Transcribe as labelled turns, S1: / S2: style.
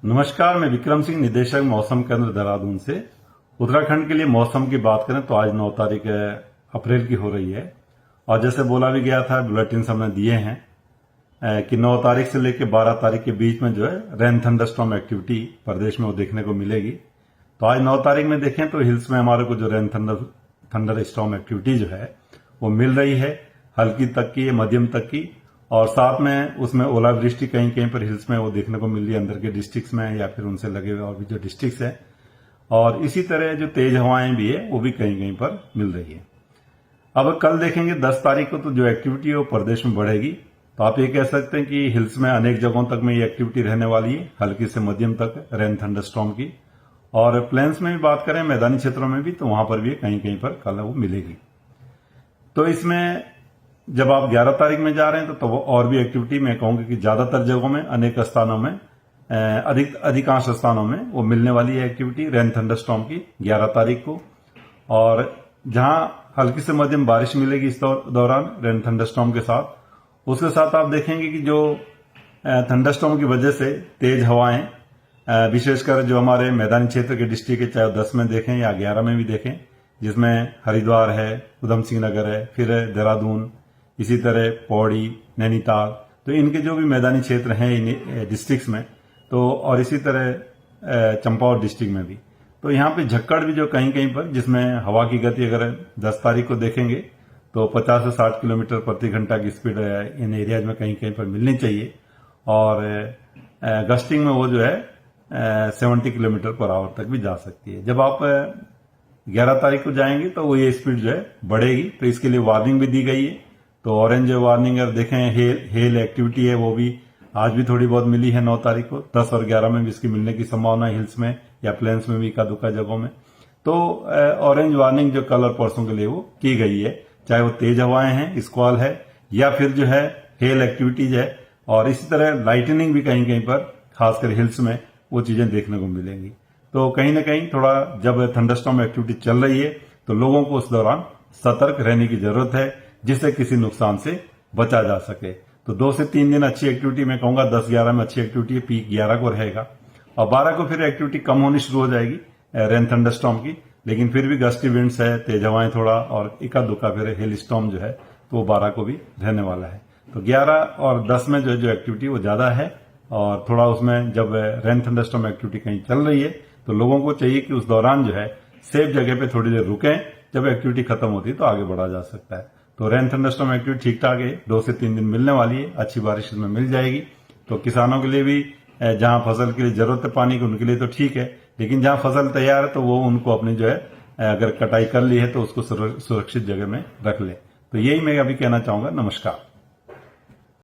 S1: नमस्कार, मैं विक्रम सिंह, निदेशक मौसम केंद्र देहरादून से। उत्तराखंड के लिए मौसम की बात करें तो आज 9 तारीख अप्रैल की हो रही है और जैसे बोला भी गया था, बुलेटिन हमने दिए हैं कि 9 तारीख से लेकर 12 तारीख के बीच में जो है रेन थंडरस्टॉर्म एक्टिविटी प्रदेश में वो देखने को मिलेगी। तो आज 9 तारीख में देखें तो हिल्स में हमारे को जो रेन थंडर स्टॉर्म एक्टिविटी जो है वो मिल रही है, हल्की तक की, मध्यम तक की, और साथ में उसमें ओलावृष्टि कहीं कहीं पर हिल्स में वो देखने को मिल रही है, अंदर के डिस्ट्रिक्ट्स में या फिर उनसे लगे हुए और भी जो डिस्ट्रिक्ट्स हैं। और इसी तरह जो तेज हवाएं भी है वो भी कहीं कहीं पर मिल रही है। अब कल देखेंगे 10 तारीख को तो जो एक्टिविटी है वो प्रदेश में बढ़ेगी। तो आप ये कह सकते हैं कि हिल्स में अनेक जगहों तक में ये एक्टिविटी रहने वाली है, हल्की से मध्यम तक रेन थंडरस्टॉर्म की। और प्लेन्स में भी बात करें, मैदानी क्षेत्रों में भी, तो वहां पर भी कहीं कहीं पर कल वो मिलेगी। तो इसमें जब आप 11 तारीख में जा रहे हैं तो वो और भी एक्टिविटी मैं कहूंगा कि ज्यादातर जगहों में, अनेक स्थानों में, अधिकांश स्थानों में वो मिलने वाली है एक्टिविटी रेन थंडरस्टॉर्म की 11 तारीख को। और जहां हल्की से मध्यम बारिश मिलेगी इस दौरान रेन थंडरस्टॉर्म के साथ, उसके साथ आप देखेंगे कि जो थंडरस्टॉर्म की वजह से तेज हवाएं, विशेषकर जो हमारे मैदानी क्षेत्र के डिस्ट्रिक्ट है, चाहे 10 में देखें या 11 में भी देखें, जिसमें हरिद्वार है, उधम सिंह नगर है, फिर देहरादून, इसी तरह पौड़ी, नैनीताल, तो इनके जो भी मैदानी क्षेत्र हैं इन डिस्ट्रिक्ट्स में, तो और इसी तरह चंपावत डिस्ट्रिक्ट में भी, तो यहाँ पे झक्कड़ भी जो कहीं कहीं पर, जिसमें हवा की गति अगर 10 तारीख को देखेंगे तो 50 से 60 किलोमीटर प्रति घंटा की स्पीड इन एरियाज में कहीं कहीं पर मिलनी चाहिए। और गस्टिंग में वो जो है 70 किलोमीटर पर आवर तक भी जा सकती है। जब आप 11 तारीख को जाएंगे तो वो ये स्पीड जो है बढ़ेगी, तो इसके लिए वार्निंग भी दी गई है। तो ऑरेंज वार्निंग अगर देखें, हेल एक्टिविटी है वो भी आज भी थोड़ी बहुत मिली है 9 तारीख को, 10 और 11 में भी इसकी मिलने की संभावना है, हिल्स में या प्लेन्स में भी इक्का दुक्का जगहों में। तो ऑरेंज वार्निंग जो कल और परसों के लिए वो की गई है, चाहे वो तेज हवाएं हैं, स्क्वाल है, या फिर जो है हेल एक्टिविटीज है। और इसी तरह लाइटनिंग भी कहीं कहीं पर, खासकर हिल्स में, वो चीजें देखने को मिलेंगी। तो कहीं ना कहीं थोड़ा जब थंडरस्टॉर्म एक्टिविटी चल रही है तो लोगों को उस दौरान सतर्क रहने की जरूरत है, जिससे किसी नुकसान से बचा जा सके। तो 2 से 3 दिन अच्छी एक्टिविटी, मैं कहूंगा 10-11 में अच्छी एक्टिविटी, पीक 11 को रहेगा और 12 को फिर एक्टिविटी कम होनी शुरू हो जाएगी रेन थंडरस्टॉर्म की। लेकिन फिर भी गस्टी विंड्स है, तेज हवाएं थोड़ा, और इक्का दुक्का फिर हेल स्टॉर्म जो है तो वो 12 को भी रहने वाला है। तो 11 और 10 में जो एक्टिविटी वो ज्यादा है, और थोड़ा उसमें जब रेन थंडरस्टॉर्म एक्टिविटी कहीं चल रही है तो लोगों को चाहिए कि उस दौरान जो है सेफ जगह पे थोड़ी देर रुकें, जब एक्टिविटी खत्म होती है तो आगे बढ़ा जा सकता है। तो रेन थंडरस्टॉर्म एक्टिविटी ठीक ठाक है, 2 से 3 दिन मिलने वाली है, अच्छी बारिश इसमें मिल जाएगी। तो किसानों के लिए भी जहां फसल के लिए जरूरत है पानी की, उनके लिए तो ठीक है, लेकिन जहां फसल तैयार है तो वो उनको अपनी जो है अगर कटाई कर ली है तो उसको सुरक्षित जगह में रख ले। तो यही मैं अभी कहना चाहूंगा। नमस्कार।